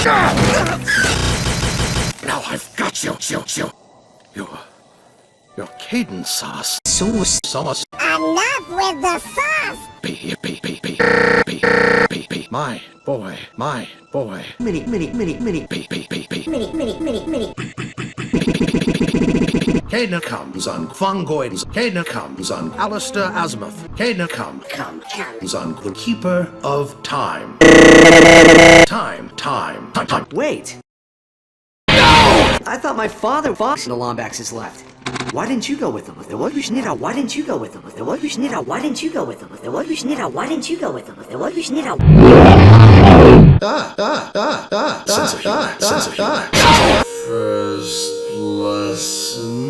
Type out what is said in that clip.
Now I've got you. Your cadence sauce. Sauce. Enough with the sauce! Be. My boy. Mini. Mini. Cadence comes on fungoids. Cadence comes on Alister Azimuth. Cadence comes on the Keeper of Time. Time. Wait. No! I thought my father was the Lombaxes left. Why didn't you go with them? Why didn't you go with them? Why didn't you go with them? Why didn't you go with them? Why didn't you go with them? Why didn't you go? Sense of humor. First lesson.